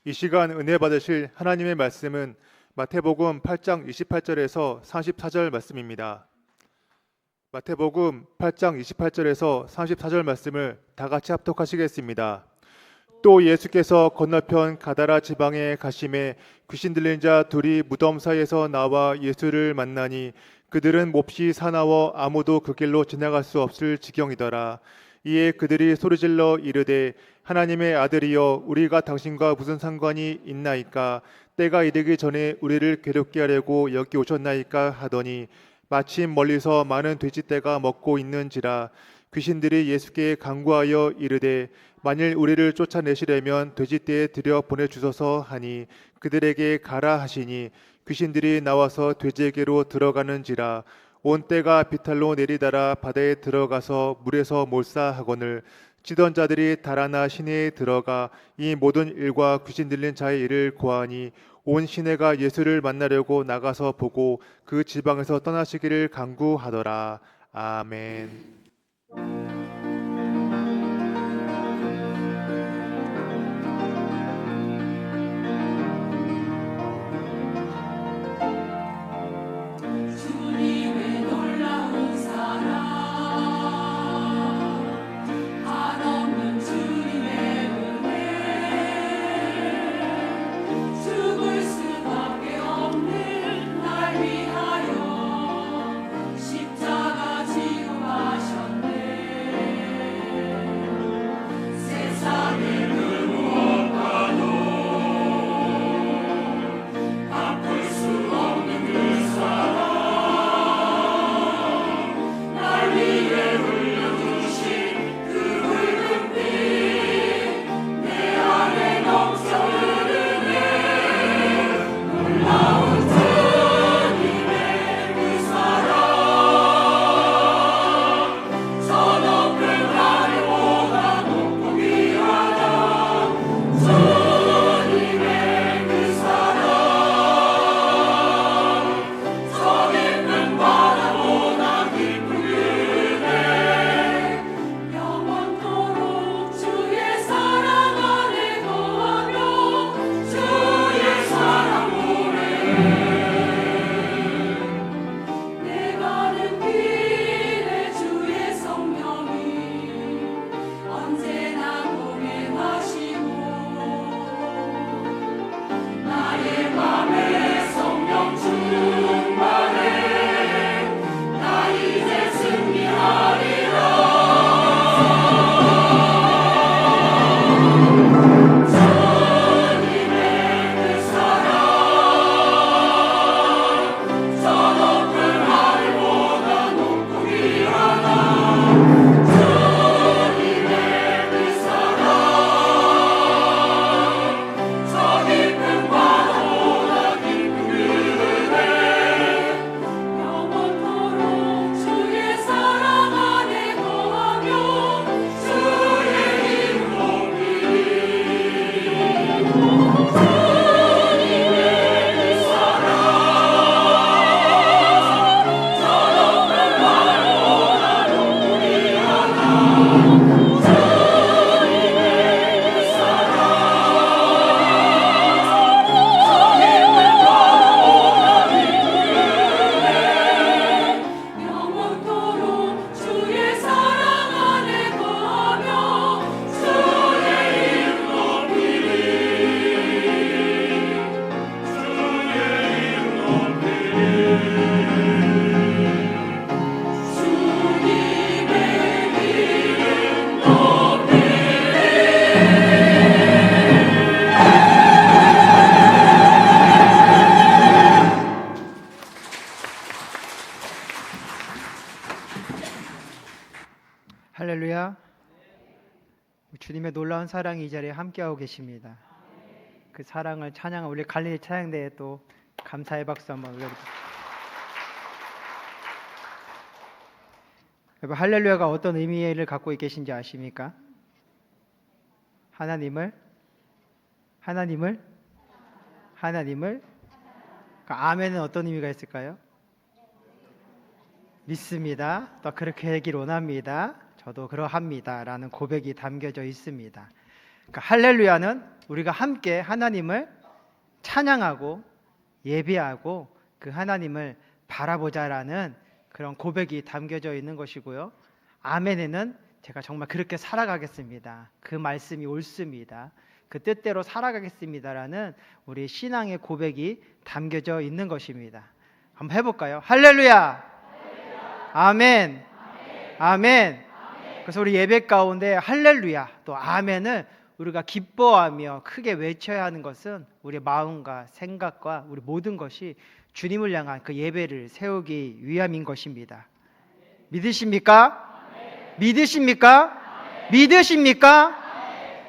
이 시간 은혜 받으실 하나님의 말씀은 마태복음 8장 28절에서 34절 말씀입니다. 마태복음 8장 28절에서 34절 말씀을 다 같이 합독하시겠습니다. 또 예수께서 건너편 가다라 지방에 가심에 귀신 들린 자 둘이 무덤 사이에서 나와 예수를 만나니 그들은 몹시 사나워 아무도 그 길로 지나갈 수 없을 지경이더라. 이에 그들이 소리질러 이르되 하나님의 아들이여 우리가 당신과 무슨 상관이 있나이까? 때가 이르기 전에 우리를 괴롭게 하려고 여기 오셨나이까? 하더니 마침 멀리서 많은 돼지떼가 먹고 있는지라. 귀신들이 예수께 간구하여 이르되 만일 우리를 쫓아내시려면 돼지떼에 들여 보내주소서 하니 그들에게 가라 하시니 귀신들이 나와서 돼지에게로 들어가는지라. 온 떼가 비탈로 내리달아 바다에 들어가서 물에서 몰사하거늘 치던 자들이 달아나 시내에 들어가 이 모든 일과 귀신 들린 자의 일을 고하니 온 시내가 예수를 만나려고 나가서 보고 그 지방에서 떠나시기를 간구하더라. 아멘. 주님의 놀라운 사랑, 한없는 주님의 은혜, 죽을 수밖에 없는 날 위하여 십자가 지고 가셨네. 세상의 그 무엇과도 바꿀 수 없는 그 사랑, 할렐루야. 주님의 놀라운 사랑이 이 자리에 함께하고 계십니다. 그 사랑을 찬양한 우리 갈릴리 찬양대에 또 감사의 박수 한번 올려드립니다. 여러분, 할렐루야가 어떤 의미를 갖고 계신지 아십니까? 하나님을 그러니까 아멘은 어떤 의미가 있을까요? 믿습니다. 또 그렇게 되길 원합니다. 저도 그러합니다. 라는 고백이 담겨져 있습니다. 그러니까 할렐루야는 우리가 함께 하나님을 찬양하고 예배하고 그 하나님을 바라보자라는 그런 고백이 담겨져 있는 것이고요. 아멘에는 제가 정말 그렇게 살아가겠습니다. 그 말씀이 옳습니다. 그 뜻대로 살아가겠습니다라는 우리 신앙의 고백이 담겨져 있는 것입니다. 한번 해볼까요? 할렐루야! 아멘! 아멘! 그래서 우리 예배 가운데 할렐루야 또 아멘을 우리가 기뻐하며 크게 외쳐야 하는 것은 우리의 마음과 생각과 우리 모든 것이 주님을 향한 그 예배를 세우기 위함인 것입니다. 믿으십니까? 믿으십니까? 믿으십니까?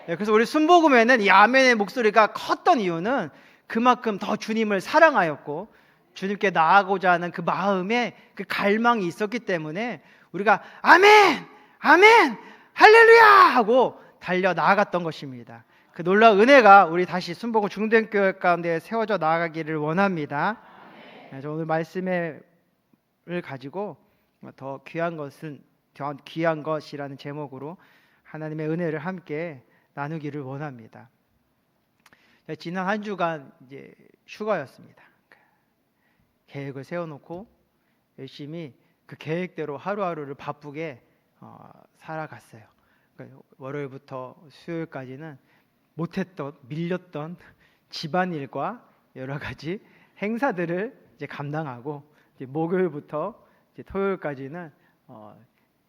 네, 그래서 우리 순복음에는 이 아멘의 목소리가 컸던 이유는 그만큼 더 주님을 사랑하였고 주님께 나아가고자 하는 그 마음에 그 갈망이 있었기 때문에 우리가 아멘! 아멘! 할렐루야! 하고 달려 나아갔던 것입니다. 그 놀라운 은혜가 우리 다시 순복음 중등교회 가운데 세워져 나아가기를 원합니다. 네, 오늘 말씀을 가지고 더 귀한 것은 더 귀한 것이라는 제목으로 하나님의 은혜를 함께 나누기를 원합니다. 네, 지난 한 주간 이제 휴가였습니다. 계획을 세워놓고 열심히 그 계획대로 하루하루를 바쁘게 살아갔어요. 그러니까 월요일부터 수요일까지는 못했던 밀렸던 집안일과 여러 가지 행사들을 이제 감당하고 이제 목요일부터 이제 토요일까지는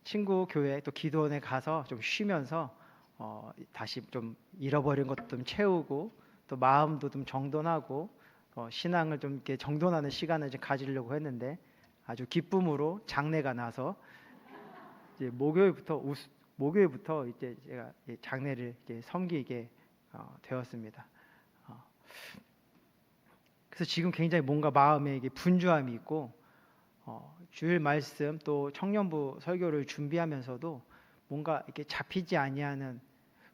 친구 교회 또 기도원에 가서 좀 쉬면서 다시 좀 잃어버린 것도 좀 채우고 또 마음도 좀 정돈하고 신앙을 좀 이렇게 정돈하는 시간을 좀 가지려고 했는데 아주 기쁨으로 장례가 나서 이제 목요일부터 이제 제가 장례를 이제 섬기게 되었습니다. 그래서 지금 굉장히 뭔가 마음에 이게 분주함이 있고 주일 말씀 또 청년부 설교를 준비하면서도 뭔가 이렇게 잡히지 아니하는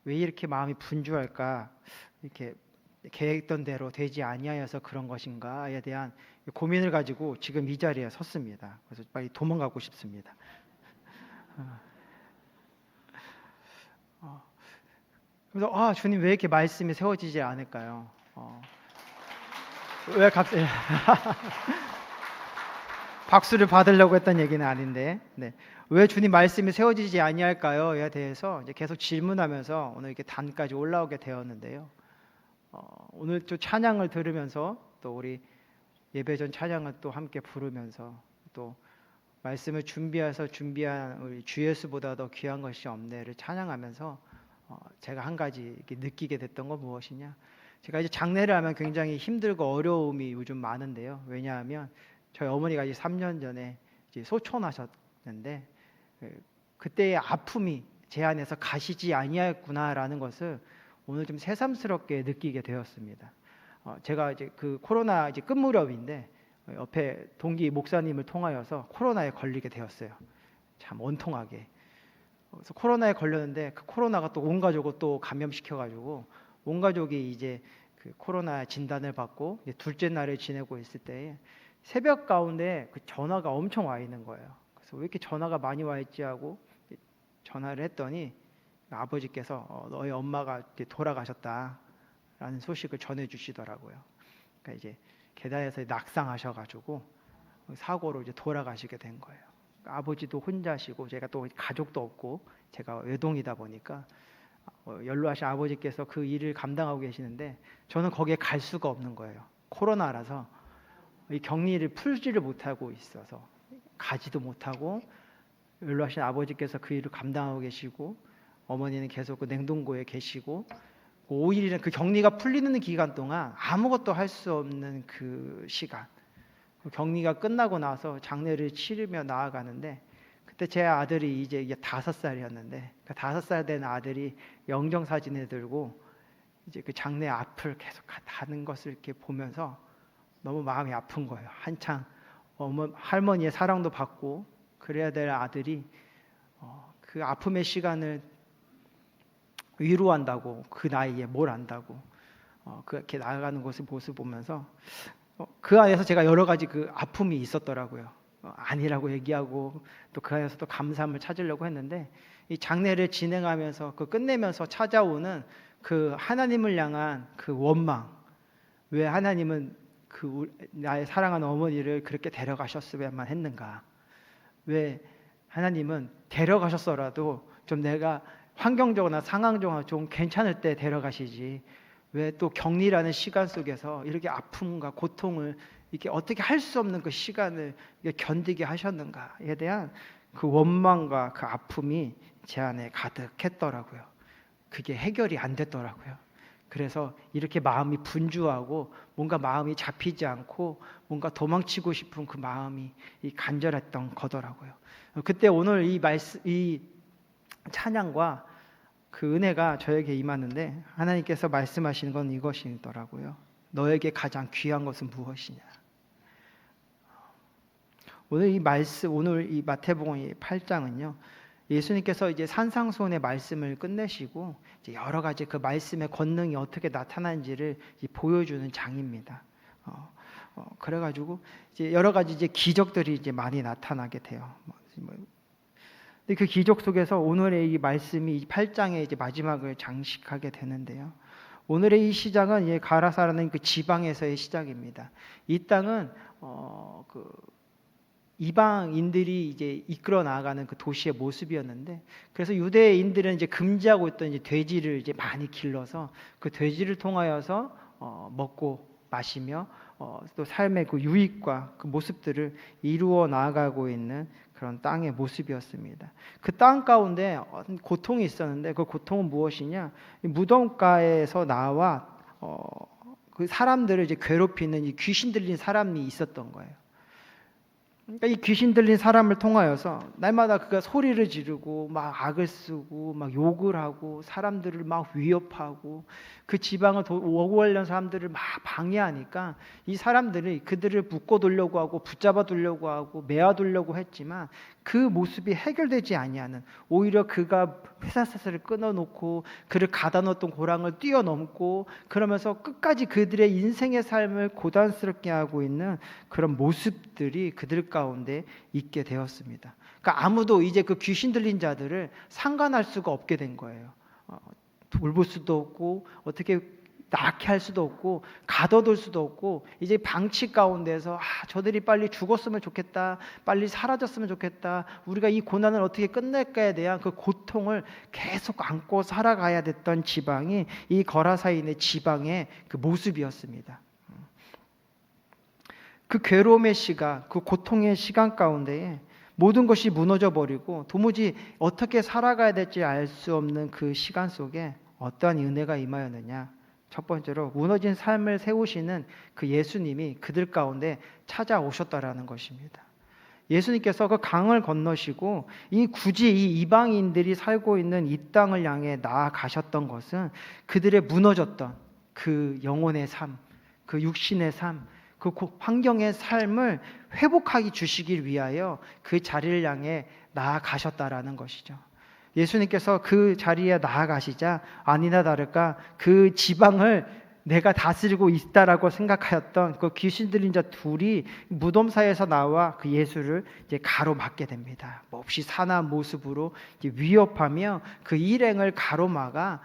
왜 이렇게 마음이 분주할까 이렇게 계획던 대로 되지 아니하여서 그런 것인가에 대한 고민을 가지고 지금 이 자리에 섰습니다. 그래서 빨리 도망가고 싶습니다. 그래서 주님 왜 이렇게 말씀이 세워지지 않을까요? 왜 갑자기 박수를 받으려고 했던 얘기는 아닌데, 네. 왜 주님 말씀이 세워지지 아니할까요?에 대해서 이제 계속 질문하면서 오늘 이렇게 단까지 올라오게 되었는데요. 오늘 또 찬양을 들으면서 또 우리 예배 전 찬양을 또 함께 부르면서 또 말씀을 준비한 우리 주 예수보다 더 귀한 것이 없네를 찬양하면서 제가 한 가지 이렇게 느끼게 됐던 건 무엇이냐? 제가 이제 장례를 하면 굉장히 힘들고 어려움이 요즘 많은데요. 왜냐하면 저희 어머니가 이제 3년 전에 이제 소천하셨는데 그때의 아픔이 제 안에서 가시지 아니하였구나라는 것을 오늘 좀 새삼스럽게 느끼게 되었습니다. 제가 이제 그 코로나 이제 끝 무렵인데 옆에 동기 목사님을 통하여서 코로나에 걸리게 되었어요. 참 원통하게. 그래서 코로나에 걸렸는데 그 코로나가 또 온 가족을 또 감염시켜가지고 온 가족이 이제 그 코로나 진단을 받고 이제 둘째 날을 지내고 있을 때에 새벽 가운데 그 전화가 엄청 와 있는 거예요. 그래서 왜 이렇게 전화가 많이 와 있지 하고 전화를 했더니 아버지께서 너희 엄마가 이제 돌아가셨다라는 소식을 전해주시더라고요. 그러니까 이제 계단에서 낙상하셔가지고 사고로 이제 돌아가시게 된 거예요. 아버지도 혼자시고 제가 또 가족도 없고 제가 외동이다 보니까 연로하신 아버지께서 그 일을 감당하고 계시는데 저는 거기에 갈 수가 없는 거예요. 코로나라서 이 격리를 풀지를 못하고 있어서 가지도 못하고 연로하신 아버지께서 그 일을 감당하고 계시고 어머니는 계속 그 냉동고에 계시고 5일이라는 그 격리가 풀리는 기간 동안 아무것도 할 수 없는 그 시간 격리가 끝나고 나서 장례를 치르며 나아가는데 그때 제 아들이 이제 5살이었는데 그 5살 된 아들이 영정사진을 들고 이제 그 장례 앞을 계속 가는 것을 이렇게 보면서 너무 마음이 아픈 거예요. 한창 할머니의 사랑도 받고 그래야 될 아들이 그 아픔의 시간을 위로한다고 그 나이에 뭘 안다고 그렇게 나아가는 것을 모습 보면서 그 안에서 제가 여러 가지 그 아픔이 있었더라고요. 아니라고 얘기하고 또 그 안에서 또 감사함을 찾으려고 했는데 이 장례를 진행하면서 그 끝내면서 찾아오는 그 하나님을 향한 그 원망, 왜 하나님은 나의 사랑하는 어머니를 그렇게 데려가셨어야만 했는가? 왜 하나님은 데려가셨어라도 좀 내가 환경적으로나 상황적으로 좀 괜찮을 때 데려가시지, 왜 또 격리라는 시간 속에서 이렇게 아픔과 고통을 이렇게 어떻게 할 수 없는 그 시간을 견디게 하셨는가에 대한 그 원망과 그 아픔이 제 안에 가득했더라고요. 그게 해결이 안 됐더라고요. 그래서 이렇게 마음이 분주하고 뭔가 마음이 잡히지 않고 뭔가 도망치고 싶은 그 마음이 간절했던 거더라고요. 그때 오늘 이 찬양과 그 은혜가 저에게 임하는데 하나님께서 말씀하시는 건 이것이더라고요. 너에게 가장 귀한 것은 무엇이냐? 오늘 이 마태복음 8장은요. 예수님께서 이제 산상수훈의 말씀을 끝내시고 이제 여러 가지 그 말씀의 권능이 어떻게 나타나는지를 보여주는 장입니다. 그래가지고 이제 여러 가지 이제 기적들이 이제 많이 나타나게 돼요. 근데 그 기적 속에서 오늘의 이 말씀이 이 8장의 이제 마지막을 장식하게 되는데요. 오늘의 이 시작은 가라사라는 그 지방에서의 시작입니다. 이 땅은 그 이방인들이 이제 이끌어 나아가는 그 도시의 모습이었는데, 그래서 유대인들은 이제 금지하고 있던 이제 돼지를 이제 많이 길러서 그 돼지를 통하여서 먹고 마시며 또 삶의 그 유익과 그 모습들을 이루어 나아가고 있는 그런 땅의 모습이었습니다. 그 땅 가운데 고통이 있었는데 그 고통은 무엇이냐? 무덤가에서 나와 그 사람들을 이제 괴롭히는 이 귀신 들린 사람이 있었던 거예요. 그러니까 이 귀신 들린 사람을 통하여서 날마다 그가 소리를 지르고 막 악을 쓰고 막 욕을 하고 사람들을 막 위협하고 그 지방을 오고 가려는 사람들을 막 방해하니까 이 사람들이 그들을 묶어두려고 하고 붙잡아두려고 하고 메아두려고 했지만 그 모습이 해결되지 아니하는, 오히려 그가 쇠사슬을 끊어놓고 그를 가다놓았던 고랑을 뛰어넘고 그러면서 끝까지 그들의 인생의 삶을 고단스럽게 하고 있는 그런 모습들이 그들 가운데 있게 되었습니다. 그러니까 아무도 이제 그 귀신 들린 자들을 상관할 수가 없게 된 거예요. 돌볼 수도 없고 어떻게 낳게 할 수도 없고 가둬둘 수도 없고, 이제 방치 가운데서 저들이 빨리 죽었으면 좋겠다, 빨리 사라졌으면 좋겠다, 우리가 이 고난을 어떻게 끝낼까에 대한 그 고통을 계속 안고 살아가야 됐던 지방이 이 거라사인의 지방의 그 모습이었습니다. 그 괴로움의 시간, 그 고통의 시간 가운데에 모든 것이 무너져 버리고 도무지 어떻게 살아가야 될지 알 수 없는 그 시간 속에 어떠한 은혜가 임하였느냐? 첫 번째로 무너진 삶을 세우시는 그 예수님이 그들 가운데 찾아오셨다라는 것입니다. 예수님께서 그 강을 건너시고 굳이 이 이방인들이 살고 있는 이 땅을 향해 나아가셨던 것은 그들의 무너졌던 그 영혼의 삶, 그 육신의 삶, 그 환경의 삶을 회복하기 주시길 위하여 그 자리를 향해 나아가셨다라는 것이죠. 예수님께서 그 자리에 나아가시자 아니나 다를까 그 지방을 내가 다스리고 있다라고 생각하였던 그 귀신 들린 자 둘이 무덤 사이에서 나와 그 예수를 이제 가로막게 됩니다. 몹시 사나운 모습으로 이제 위협하며 그 일행을 가로막아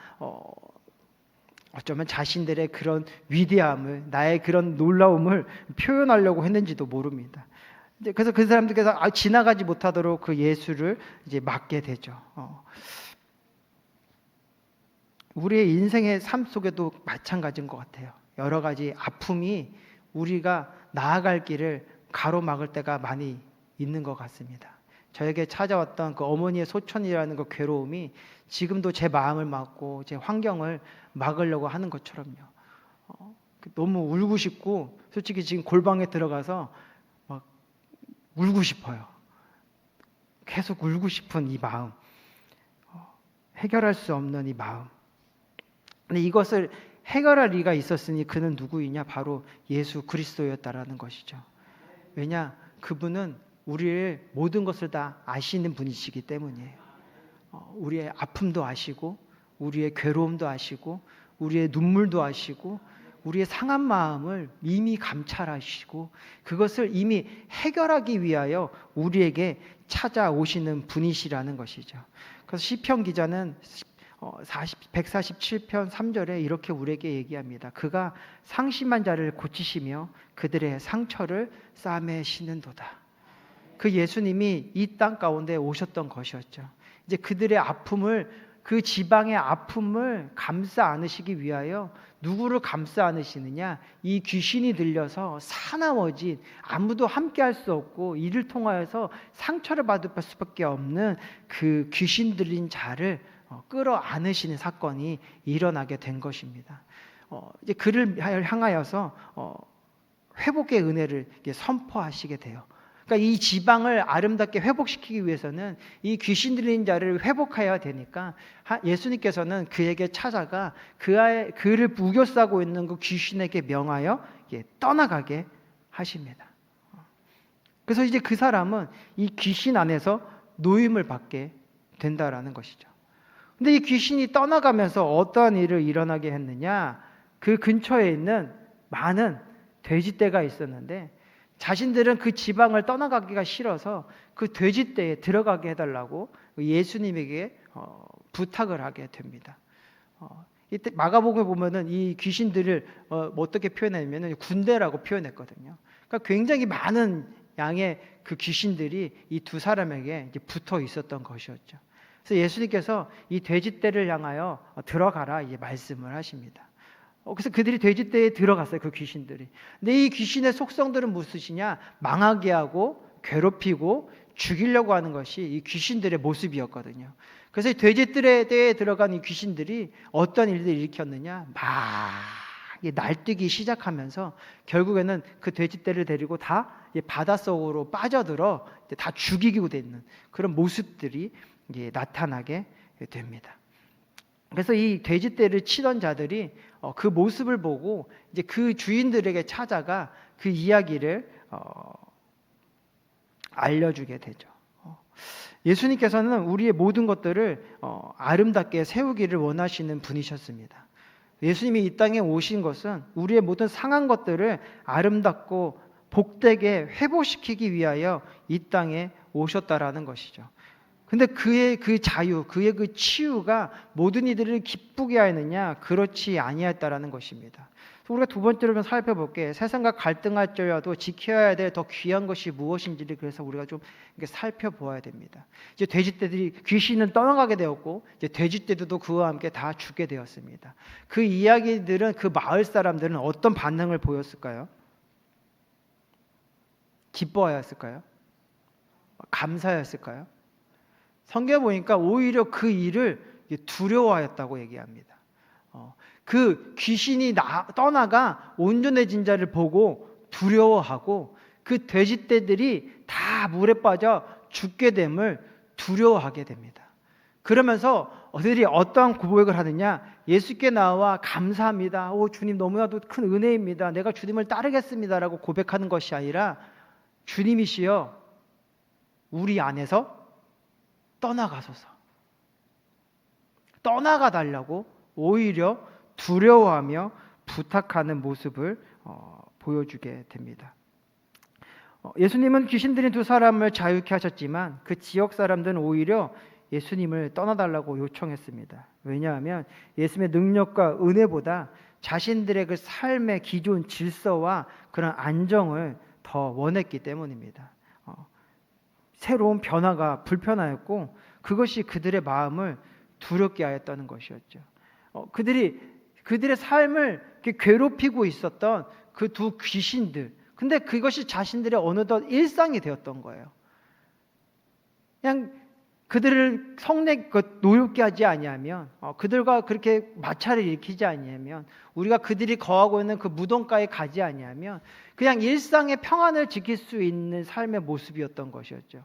어쩌면 자신들의 그런 위대함을, 나의 그런 놀라움을 표현하려고 했는지도 모릅니다. 그래서 그 사람들께서 지나가지 못하도록 그 예수를 이제 막게 되죠. 우리의 인생의 삶 속에도 마찬가지인 것 같아요. 여러 가지 아픔이 우리가 나아갈 길을 가로막을 때가 많이 있는 것 같습니다. 저에게 찾아왔던 그 어머니의 소천이라는 그 괴로움이 지금도 제 마음을 막고 제 환경을 막으려고 하는 것처럼요. 너무 울고 싶고 솔직히 지금 골방에 들어가서 막 울고 싶어요. 계속 울고 싶은 이 마음, 해결할 수 없는 이 마음. 근데 이것을 해결할 리가 있었으니 그는 누구이냐? 바로 예수 그리스도였다라는 것이죠. 왜냐? 그분은 우리의 모든 것을 다 아시는 분이시기 때문이에요. 우리의 아픔도 아시고 우리의 괴로움도 아시고 우리의 눈물도 아시고 우리의 상한 마음을 이미 감찰하시고 그것을 이미 해결하기 위하여 우리에게 찾아오시는 분이시라는 것이죠. 그래서 시편 기자는 147편 3절에 이렇게 우리에게 얘기합니다. 그가 상심한 자를 고치시며 그들의 상처를 싸매시는도다. 그 예수님이 이 땅 가운데 오셨던 것이었죠. 이제 그들의 아픔을, 그 지방의 아픔을 감싸 안으시기 위하여 누구를 감싸 안으시느냐? 이 귀신이 들려서 사나워진, 아무도 함께할 수 없고 이를 통하여서 상처를 받을 수밖에 없는 그 귀신 들린 자를 끌어 안으시는 사건이 일어나게 된 것입니다. 이제 그를 향하여서 회복의 은혜를 선포하시게 돼요. 그러니까 이 지방을 아름답게 회복시키기 위해서는 이 귀신 들린 자를 회복해야 되니까 예수님께서는 그에게 찾아가 그를 우겨싸고 있는 그 귀신에게 명하여 떠나가게 하십니다. 그래서 이제 그 사람은 이 귀신 안에서 노임을 받게 된다라는 것이죠. 근데 이 귀신이 떠나가면서 어떠한 일을 일어나게 했느냐? 그 근처에 있는 많은 돼지떼가 있었는데 자신들은 그 지방을 떠나가기가 싫어서 그 돼지떼에 들어가게 해달라고 예수님에게 부탁을 하게 됩니다. 이때 마가복음에 보면은 이 귀신들을 어떻게 표현했냐면 군대라고 표현했거든요. 그러니까 굉장히 많은 양의 그 귀신들이 이 두 사람에게 이제 붙어 있었던 것이었죠. 그래서 예수님께서 이 돼지떼를 향하여 들어가라 이제 말씀을 하십니다. 그래서 그들이 돼지떼에 들어갔어요. 그 귀신들이. 근데 이 귀신의 속성들은 무엇이냐? 망하게 하고 괴롭히고 죽이려고 하는 것이 이 귀신들의 모습이었거든요. 그래서 이 돼지떼에 들어간 이 귀신들이 어떤 일들을 일으켰느냐? 막 날뛰기 시작하면서 결국에는 그 돼지떼를 데리고 다 바닷속으로 빠져들어 다 죽이고 되는 그런 모습들이 나타나게 됩니다. 그래서 이 돼지떼를 치던 자들이 그 모습을 보고 이제 그 주인들에게 찾아가 그 이야기를 알려주게 되죠. 예수님께서는 우리의 모든 것들을 아름답게 세우기를 원하시는 분이셨습니다. 예수님이 이 땅에 오신 것은 우리의 모든 상한 것들을 아름답고 복되게 회복시키기 위하여 이 땅에 오셨다라는 것이죠. 근데 그의 그 자유, 그의 그 치유가 모든 이들을 기쁘게 하였느냐? 그렇지 아니하였다라는 것입니다. 우리가 두 번째로 살펴볼게. 세상과 갈등할지라도 지켜야 될 더 귀한 것이 무엇인지를 그래서 우리가 좀 살펴보아야 됩니다. 이제 돼지떼들이 귀신은 떠나가게 되었고 이제 돼지떼들도 그와 함께 다 죽게 되었습니다. 그 이야기들은 그 마을 사람들은 어떤 반응을 보였을까요? 기뻐하였을까요? 감사하였을까요? 성경에 보니까 오히려 그 일을 두려워하였다고 얘기합니다. 그 귀신이 떠나가 온전해진 자를 보고 두려워하고 그 돼지떼들이 다 물에 빠져 죽게 됨을 두려워하게 됩니다. 그러면서 그들이 어떠한 고백을 하느냐? 예수께 나와 감사합니다. 오 주님 너무나도 큰 은혜입니다. 내가 주님을 따르겠습니다라고 고백하는 것이 아니라 주님이시여 우리 안에서 떠나가소서. 떠나가 달라고 오히려 두려워하며 부탁하는 모습을 보여주게 됩니다. 예수님은 귀신 들린 두 사람을 자유케 하셨지만 그 지역 사람들은 오히려 예수님을 떠나달라고 요청했습니다. 왜냐하면 예수님의 능력과 은혜보다 자신들의 그 삶의 기존 질서와 그런 안정을 더 원했기 때문입니다. 새로운 변화가 불편하였고 그것이 그들의 마음을 두렵게 하였다는 것이었죠. 그들의 삶을 괴롭히고 있었던 그 두 귀신들, 근데 그것이 자신들의 어느덧 일상이 되었던 거예요. 그냥 그들을 노엽게 하지 아니하면, 그들과 그렇게 마찰을 일으키지 아니하면, 우리가 그들이 거하고 있는 그 무덤가에 가지 아니하면 그냥 일상의 평안을 지킬 수 있는 삶의 모습이었던 것이었죠.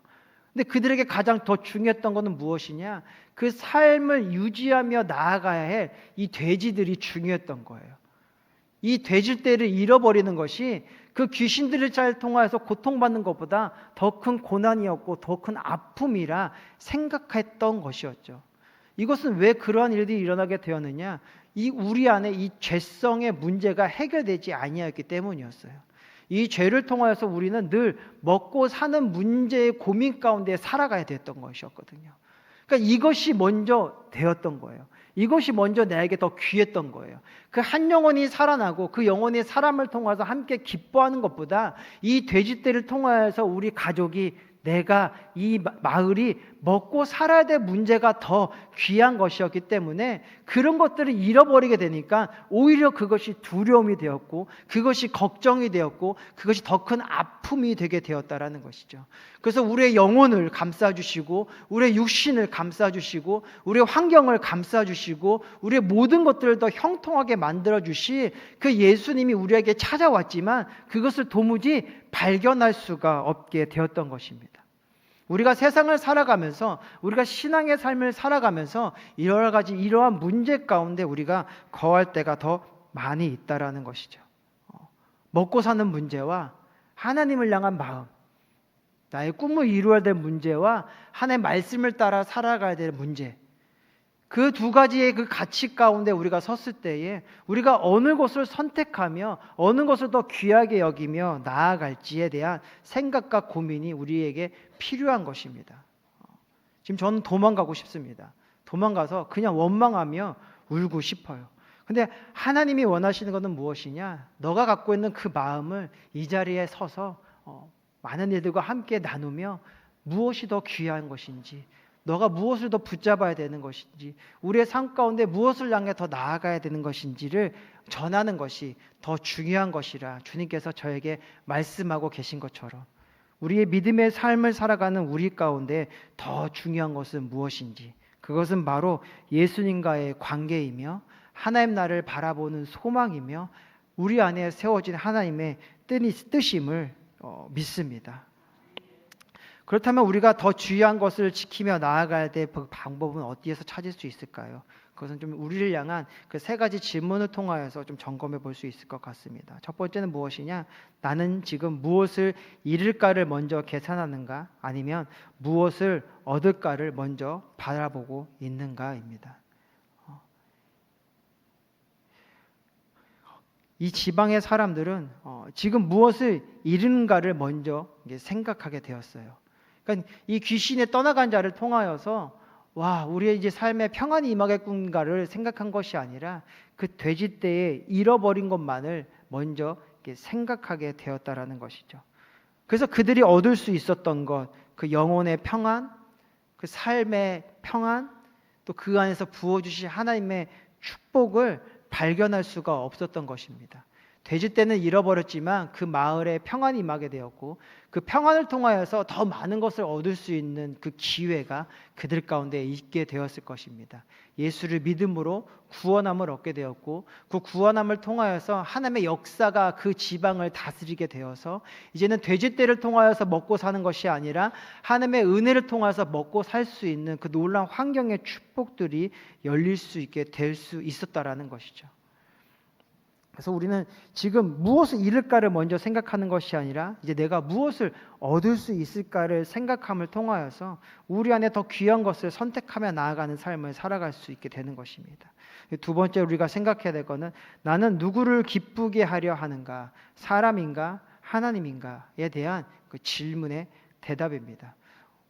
근데 그들에게 가장 더 중요했던 것은 무엇이냐? 그 삶을 유지하며 나아가야 할 이 돼지들이 중요했던 거예요. 이 돼지떼를 잃어버리는 것이 그 귀신들을 잘 통하여서 고통받는 것보다 더 큰 고난이었고 더 큰 아픔이라 생각했던 것이었죠. 이것은 왜 그러한 일들이 일어나게 되었느냐? 우리 안에 이 죄성의 문제가 해결되지 아니하였기 때문이었어요. 이 죄를 통하여서 우리는 늘 먹고 사는 문제의 고민 가운데 살아가야 됐던 것이었거든요. 그러니까 이것이 먼저 되었던 거예요. 이것이 먼저 나에게 더 귀했던 거예요. 그 한 영혼이 살아나고 그 영혼이 사람을 통해서 함께 기뻐하는 것보다 이 돼지떼를 통하여서 우리 가족이, 내가, 이 마을이 먹고 살아야 될 문제가 더 귀한 것이었기 때문에 그런 것들을 잃어버리게 되니까 오히려 그것이 두려움이 되었고, 그것이 걱정이 되었고, 그것이 더 큰 아픔이 되게 되었다라는 것이죠. 그래서 우리의 영혼을 감싸주시고, 우리의 육신을 감싸주시고, 우리의 환경을 감싸주시고, 우리의 모든 것들을 더 형통하게 만들어주시 그 예수님이 우리에게 찾아왔지만 그것을 도무지 발견할 수가 없게 되었던 것입니다. 우리가 세상을 살아가면서, 우리가 신앙의 삶을 살아가면서 여러 가지 이러한 문제 가운데 우리가 거할 때가 더 많이 있다라는 것이죠. 먹고 사는 문제와 하나님을 향한 마음, 나의 꿈을 이루어야 될 문제와 하나님의 말씀을 따라 살아가야 될 문제, 그 두 가지의 그 가치 가운데 우리가 섰을 때에 우리가 어느 것을 선택하며 어느 것을 더 귀하게 여기며 나아갈지에 대한 생각과 고민이 우리에게 필요한 것입니다. 지금 저는 도망가고 싶습니다. 도망가서 그냥 원망하며 울고 싶어요. 근데 하나님이 원하시는 것은 무엇이냐? 너가 갖고 있는 그 마음을 이 자리에 서서 많은 이들과 함께 나누며 무엇이 더 귀한 것인지, 너가 무엇을 더 붙잡아야 되는 것인지, 우리의 삶 가운데 무엇을 향해 더 나아가야 되는 것인지를 전하는 것이 더 중요한 것이라 주님께서 저에게 말씀하고 계신 것처럼 우리의 믿음의 삶을 살아가는 우리 가운데 더 중요한 것은 무엇인지, 그것은 바로 예수님과의 관계이며 하나님 나를 바라보는 소망이며 우리 안에 세워진 하나님의 뜻임을 믿습니다. 그렇다면 우리가 더 중요한 것을 지키며 나아가야 될 방법은 어디에서 찾을 수 있을까요? 그것은 좀 우리를 향한 그 세 가지 질문을 통하여서 좀 점검해 볼 수 있을 것 같습니다. 첫 번째는 무엇이냐? 나는 지금 무엇을 잃을까를 먼저 계산하는가? 아니면 무엇을 얻을까를 먼저 바라보고 있는가입니다. 이 지방의 사람들은 지금 무엇을 잃은가를 먼저 생각하게 되었어요. 그러니까 이 귀신에 떠나간 자를 통하여서 와, 우리의 이제 삶에 평안이 임하겠군가를 생각한 것이 아니라 그 돼지떼에 잃어버린 것만을 먼저 생각하게 되었다라는 것이죠. 그래서 그들이 얻을 수 있었던 것, 그 영혼의 평안, 그 삶의 평안, 또 그 안에서 부어주신 하나님의 축복을 발견할 수가 없었던 것입니다. 돼지떼는 잃어버렸지만 그 마을에 평안이 임하게 되었고, 그 평안을 통하여서 더 많은 것을 얻을 수 있는 그 기회가 그들 가운데 있게 되었을 것입니다. 예수를 믿음으로 구원함을 얻게 되었고, 그 구원함을 통하여서 하나님의 역사가 그 지방을 다스리게 되어서 이제는 돼지떼를 통하여서 먹고 사는 것이 아니라 하나님의 은혜를 통해서 먹고 살 수 있는 그 놀라운 환경의 축복들이 열릴 수 있게 될 수 있었다라는 것이죠. 그래서 우리는 지금 무엇을 잃을까를 먼저 생각하는 것이 아니라 이제 내가 무엇을 얻을 수 있을까를 생각함을 통하여서 우리 안에 더 귀한 것을 선택하며 나아가는 삶을 살아갈 수 있게 되는 것입니다. 두 번째 우리가 생각해야 될 것은 나는 누구를 기쁘게 하려 하는가? 사람인가? 하나님인가에 대한 그 질문의 대답입니다.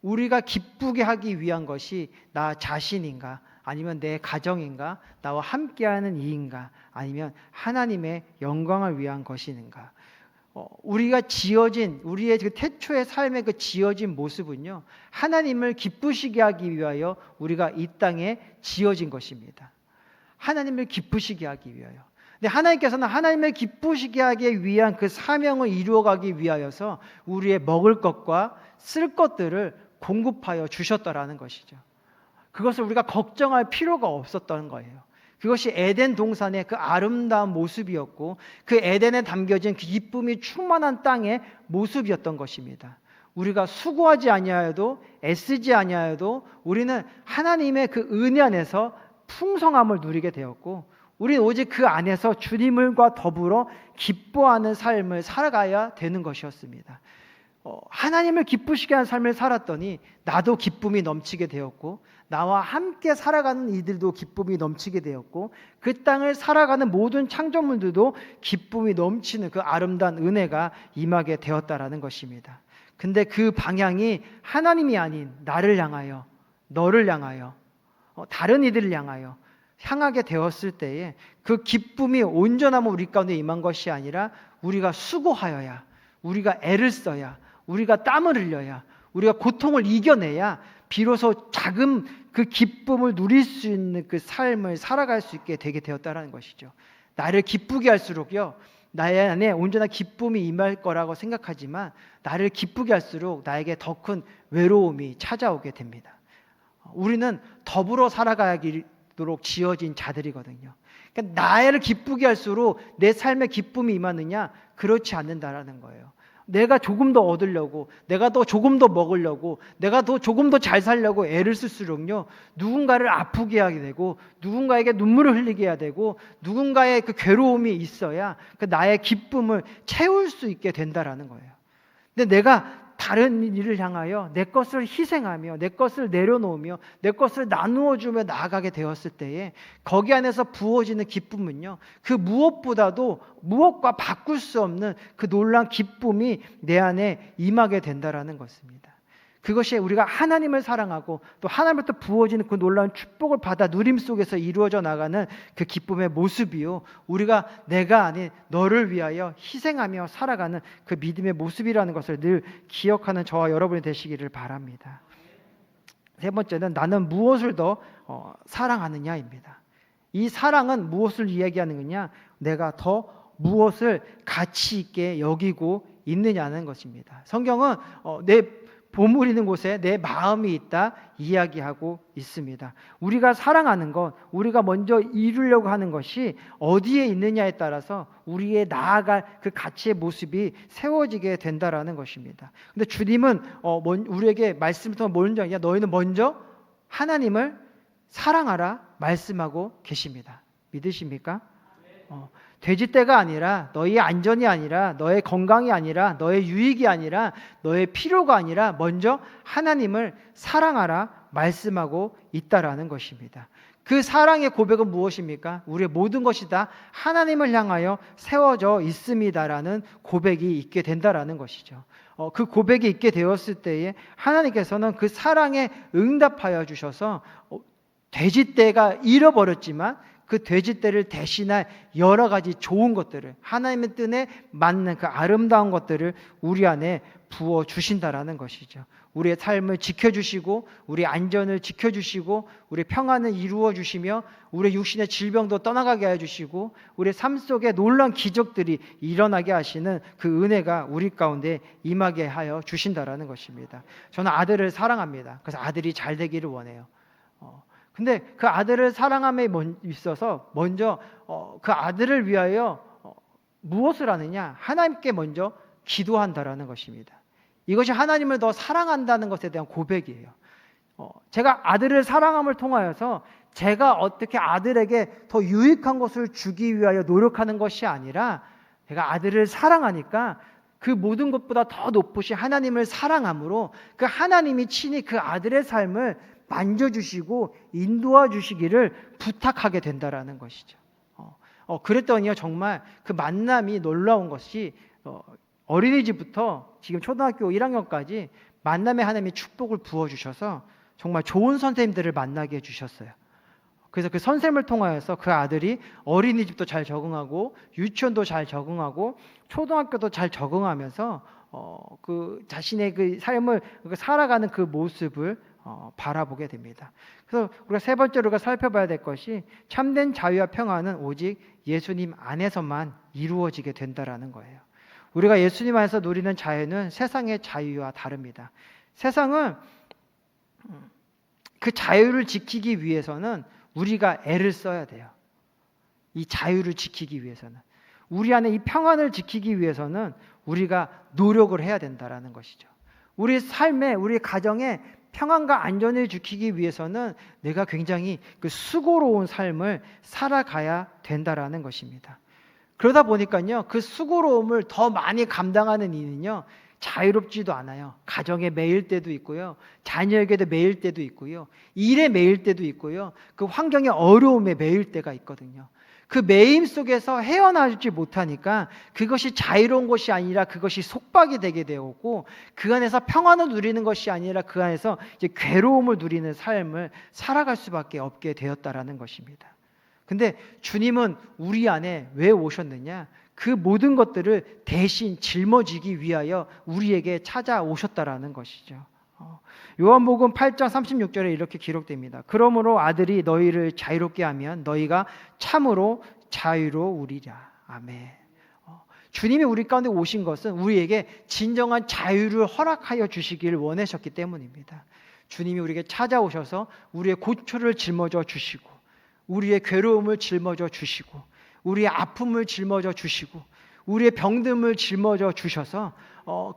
우리가 기쁘게 하기 위한 것이 나 자신인가? 아니면 내 가정인가? 나와 함께하는 이인가? 아니면 하나님의 영광을 위한 것인가? 우리가 지어진 우리의 그 태초의 삶의 그 지어진 모습은요, 하나님을 기쁘시게 하기 위하여 우리가 이 땅에 지어진 것입니다. 하나님을 기쁘시게 하기 위하여. 근데 하나님께서는 하나님을 기쁘시게 하기 위한 그 사명을 이루어가기 위하여서 우리의 먹을 것과 쓸 것들을 공급하여 주셨다라는 것이죠. 그것을 우리가 걱정할 필요가 없었던 거예요. 그것이 에덴 동산의 그 아름다운 모습이었고, 그 에덴에 담겨진 그 기쁨이 충만한 땅의 모습이었던 것입니다. 우리가 수고하지 아니하여도 애쓰지 아니하여도 우리는 하나님의 그 은혜 안에서 풍성함을 누리게 되었고, 우리는 오직 그 안에서 주님과 더불어 기뻐하는 삶을 살아가야 되는 것이었습니다. 하나님을 기쁘시게 하는 삶을 살았더니 나도 기쁨이 넘치게 되었고, 나와 함께 살아가는 이들도 기쁨이 넘치게 되었고, 그 땅을 살아가는 모든 창조물들도 기쁨이 넘치는 그 아름다운 은혜가 임하게 되었다라는 것입니다. 근데 그 방향이 하나님이 아닌 나를 향하여, 너를 향하여, 다른 이들을 향하여, 향하게 되었을 때에 그 기쁨이 온전함은 우리 가운데 임한 것이 아니라 우리가 수고하여야, 우리가 애를 써야, 우리가 땀을 흘려야, 우리가 고통을 이겨내야 비로소 작은 그 기쁨을 누릴 수 있는 그 삶을 살아갈 수 있게 되게 되었다는 것이죠. 나를 기쁘게 할수록요, 나의 안에 온전한 기쁨이 임할 거라고 생각하지만 나를 기쁘게 할수록 나에게 더 큰 외로움이 찾아오게 됩니다. 우리는 더불어 살아가도록 지어진 자들이거든요. 그러니까 나를 기쁘게 할수록 내 삶에 기쁨이 임하느냐? 그렇지 않는다라는 거예요. 내가 조금 더 얻으려고, 내가 더 조금 더 먹으려고, 내가 더 조금 더 잘 살려고 애를 쓸수록요, 누군가를 아프게 하게 되고, 누군가에게 눈물을 흘리게 해야 되고, 누군가의 그 괴로움이 있어야 그 나의 기쁨을 채울 수 있게 된다라는 거예요. 근데 내가 다른 일을 향하여 내 것을 희생하며 내 것을 내려놓으며 내 것을 나누어 주며 나아가게 되었을 때에 거기 안에서 부어지는 기쁨은요, 그 무엇보다도 무엇과 바꿀 수 없는 그 놀라운 기쁨이 내 안에 임하게 된다라는 것입니다. 그것이 우리가 하나님을 사랑하고 또 하나님부터 부어지는 그 놀라운 축복을 받아 누림 속에서 이루어져 나가는 그 기쁨의 모습이요, 우리가 내가 아닌 너를 위하여 희생하며 살아가는 그 믿음의 모습이라는 것을 늘 기억하는 저와 여러분이 되시기를 바랍니다. 세 번째는 나는 무엇을 더 사랑하느냐입니다. 이 사랑은 무엇을 이야기하는 거냐? 내가 더 무엇을 가치 있게 여기고 있느냐는 것입니다. 성경은 내 보물이는 곳에 내 마음이 있다 이야기하고 있습니다. 우리가 사랑하는 것, 우리가 먼저 이루려고 하는 것이 어디에 있느냐에 따라서 우리의 나아갈 그 가치의 모습이 세워지게 된다라는 것입니다. 근데 주님은 우리에게 말씀을 통해 뭐라는 줄 아냐? 너희는 먼저 하나님을 사랑하라 말씀하고 계십니다. 믿으십니까? 돼지떼가 아니라 너의 안전이 아니라 너의 건강이 아니라 너의 유익이 아니라 너의 필요가 아니라 먼저 하나님을 사랑하라 말씀하고 있다라는 것입니다. 그 사랑의 고백은 무엇입니까? 우리의 모든 것이 다 하나님을 향하여 세워져 있습니다라는 고백이 있게 된다라는 것이죠. 그 고백이 있게 되었을 때에 하나님께서는 그 사랑에 응답하여 주셔서 돼지떼가 잃어버렸지만 그 돼지떼를 대신할 여러 가지 좋은 것들을, 하나님의 뜻에 맞는 그 아름다운 것들을 우리 안에 부어 주신다라는 것이죠. 우리의 삶을 지켜주시고 우리의 안전을 지켜주시고 우리의 평안을 이루어 주시며 우리의 육신의 질병도 떠나가게 해주시고 우리의 삶 속에 놀라운 기적들이 일어나게 하시는 그 은혜가 우리 가운데 임하게 하여 주신다라는 것입니다. 저는 아들을 사랑합니다. 그래서 아들이 잘 되기를 원해요. 근데 그 아들을 사랑함에 있어서 먼저 그 아들을 위하여 무엇을 하느냐? 하나님께 먼저 기도한다라는 것입니다. 이것이 하나님을 더 사랑한다는 것에 대한 고백이에요. 제가 아들을 사랑함을 통하여서 제가 어떻게 아들에게 더 유익한 것을 주기 위하여 노력하는 것이 아니라 제가 아들을 사랑하니까 그 모든 것보다 더 높으신 하나님을 사랑함으로 그 하나님이 친히 그 아들의 삶을 만져주시고 인도해 주시기를 부탁하게 된다라는 것이죠. 그랬더니요, 정말 그 만남이 놀라운 것이 어린이집부터 지금 초등학교 1학년까지 만남의 하나님이 축복을 부어주셔서 정말 좋은 선생님들을 만나게 해주셨어요. 그래서 그 선생님을 통하여서 그 아들이 어린이집도 잘 적응하고 유치원도 잘 적응하고 초등학교도 잘 적응하면서 그 자신의 그 삶을 살아가는 그 모습을 바라보게 됩니다. 그래서 우리가 세 번째로 우리가 살펴봐야 될 것이 참된 자유와 평안은 오직 예수님 안에서만 이루어지게 된다라는 거예요. 우리가 예수님 안에서 누리는 자유는 세상의 자유와 다릅니다. 세상은 그 자유를 지키기 위해서는 우리가 애를 써야 돼요. 이 자유를 지키기 위해서는. 우리 안에 이 평안을 지키기 위해서는 우리가 노력을 해야 된다라는 것이죠. 우리 삶에, 우리 가정에 평안과 안전을 지키기 위해서는 내가 굉장히 그 수고로운 삶을 살아가야 된다라는 것입니다. 그러다 보니까요, 그 수고로움을 더 많이 감당하는 이는요, 자유롭지도 않아요. 가정에 매일 때도 있고요, 자녀에게도 매일 때도 있고요, 일에 매일 때도 있고요, 그 환경의 어려움에 매일 때가 있거든요. 그 매임 속에서 헤어나지 못하니까 그것이 자유로운 것이 아니라 그것이 속박이 되게 되었고, 그 안에서 평안을 누리는 것이 아니라 그 안에서 이제 괴로움을 누리는 삶을 살아갈 수밖에 없게 되었다라는 것입니다. 근데 주님은 우리 안에 왜 오셨느냐? 그 모든 것들을 대신 짊어지기 위하여 우리에게 찾아오셨다라는 것이죠. 요한복음 8장 36절에 이렇게 기록됩니다. 그러므로 아들이 너희를 자유롭게 하면 너희가 참으로 자유로우리라. 아멘. 주님이 우리 가운데 오신 것은 우리에게 진정한 자유를 허락하여 주시기를 원하셨기 때문입니다. 주님이 우리에게 찾아오셔서 우리의 고초를 짊어져 주시고 우리의 괴로움을 짊어져 주시고 우리의 아픔을 짊어져 주시고 우리의 병듦을 짊어져 주셔서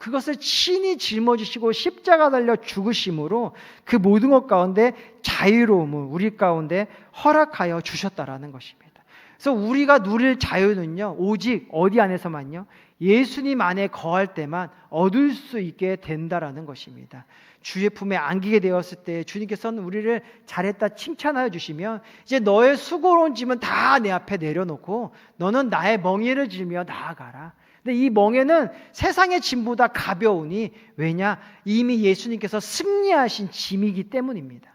그것을 친히 짊어지시고 십자가 달려 죽으심으로 그 모든 것 가운데 자유로움을 우리 가운데 허락하여 주셨다라는 것입니다. 그래서 우리가 누릴 자유는요, 오직 어디 안에서만요? 예수님 안에 거할 때만 얻을 수 있게 된다라는 것입니다. 주의 품에 안기게 되었을 때 주님께서는 우리를 잘했다 칭찬하여 주시면 이제 너의 수고로운 짐은 다 내 앞에 내려놓고 너는 나의 멍에를 지며 나아가라. 근데 이 멍에는 세상의 짐보다 가벼우니 왜냐? 이미 예수님께서 승리하신 짐이기 때문입니다.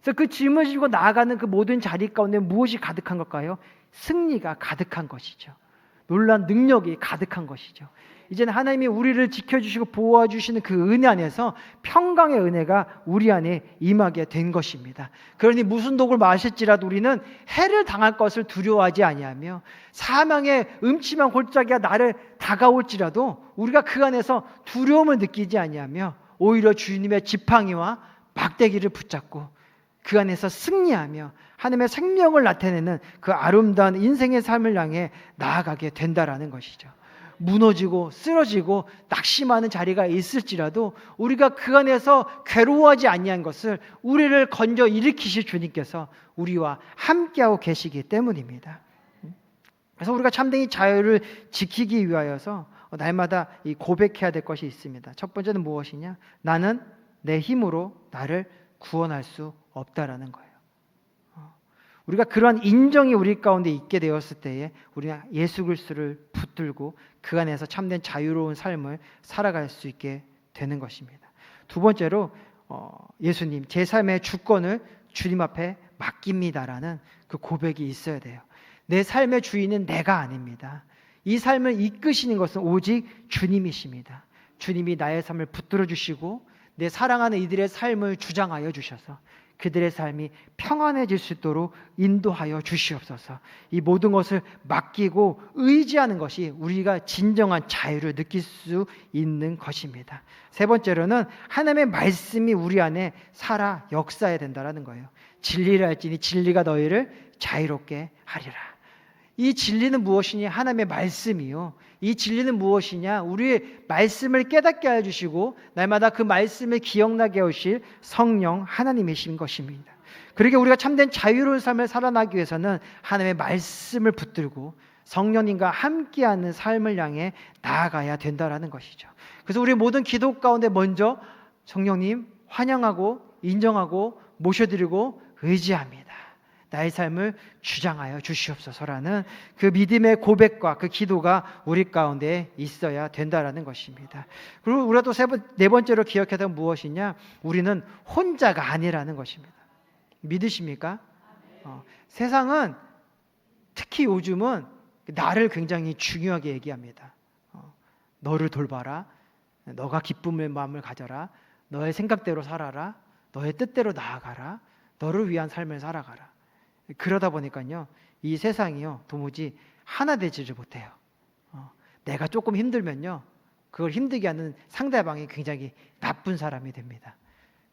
그래서 그 짐을 지고 나아가는 그 모든 자리 가운데 무엇이 가득한 걸까요? 승리가 가득한 것이죠. 놀라운 능력이 가득한 것이죠. 이제는 하나님이 우리를 지켜주시고 보호해주시는 그 은혜 안에서 평강의 은혜가 우리 안에 임하게 된 것입니다. 그러니 무슨 독을 마실지라도 우리는 해를 당할 것을 두려워하지 아니하며 사망의 음침한 골짜기가 나를 다가올지라도 우리가 그 안에서 두려움을 느끼지 아니하며 오히려 주님의 지팡이와 막대기를 붙잡고 그 안에서 승리하며 하나님의 생명을 나타내는 그 아름다운 인생의 삶을 향해 나아가게 된다라는 것이죠. 무너지고 쓰러지고 낙심하는 자리가 있을지라도 우리가 그 안에서 괴로워하지 아니한 것을 우리를 건져 일으키실 주님께서 우리와 함께하고 계시기 때문입니다. 그래서 우리가 참된 자유를 지키기 위하여서 날마다 이 고백해야 될 것이 있습니다. 첫 번째는 무엇이냐? 나는 내 힘으로 나를 구원할 수 없다라는 거예요. 우리가 그러한 인정이 우리 가운데 있게 되었을 때에 우리는 예수 그리스도를 붙들고 그 안에서 참된 자유로운 삶을 살아갈 수 있게 되는 것입니다. 두 번째로 예수님 제 삶의 주권을 주님 앞에 맡깁니다라는 그 고백이 있어야 돼요. 내 삶의 주인은 내가 아닙니다. 이 삶을 이끄시는 것은 오직 주님이십니다. 주님이 나의 삶을 붙들어 주시고 내 사랑하는 이들의 삶을 주장하여 주셔서 그들의 삶이 평안해질 수 있도록 인도하여 주시옵소서. 이 모든 것을 맡기고 의지하는 것이 우리가 진정한 자유를 느낄 수 있는 것입니다. 세 번째로는 하나님의 말씀이 우리 안에 살아 역사해야 된다는 거예요. 진리를 알지니 진리가 너희를 자유롭게 하리라. 이 진리는 무엇이냐? 하나님의 말씀이요. 이 진리는 무엇이냐? 우리의 말씀을 깨닫게 하여 주시고 날마다 그 말씀을 기억나게 하실 성령 하나님이신 것입니다. 그러게 우리가 참된 자유로운 삶을 살아나기 위해서는 하나님의 말씀을 붙들고 성령님과 함께하는 삶을 향해 나아가야 된다라는 것이죠. 그래서 우리 모든 기도 가운데 먼저 성령님 환영하고 인정하고 모셔드리고 의지합니다. 나의 삶을 주장하여 주시옵소서라는 그 믿음의 고백과 그 기도가 우리 가운데 있어야 된다라는 것입니다. 그리고 우리가 또 네 번째로 기억해야 될 무엇이냐? 우리는 혼자가 아니라는 것입니다. 믿으십니까? 세상은 특히 요즘은 나를 굉장히 중요하게 얘기합니다. 너를 돌봐라. 너가 기쁨의 마음을 가져라. 너의 생각대로 살아라. 너의 뜻대로 나아가라. 너를 위한 삶을 살아가라. 그러다 보니까요, 이 세상이요 도무지 하나 되지를 못해요. 내가 조금 힘들면요, 그걸 힘들게 하는 상대방이 굉장히 나쁜 사람이 됩니다.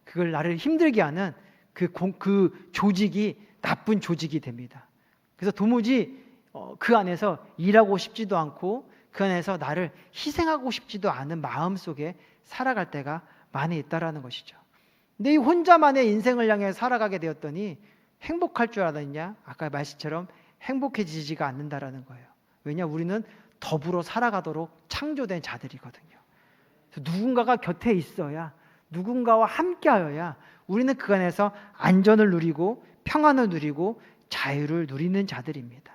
그걸 나를 힘들게 하는 그 조직이 나쁜 조직이 됩니다. 그래서 도무지 그 안에서 일하고 싶지도 않고 그 안에서 나를 희생하고 싶지도 않은 마음 속에 살아갈 때가 많이 있다라는 것이죠. 근데 이 혼자만의 인생을 향해 살아가게 되었더니 행복할 줄 알았냐? 아까 말씀처럼 행복해지지가 않는다라는 거예요. 왜냐? 우리는 더불어 살아가도록 창조된 자들이거든요. 그래서 누군가가 곁에 있어야, 누군가와 함께하여야 우리는 그 안에서 안전을 누리고 평안을 누리고 자유를 누리는 자들입니다.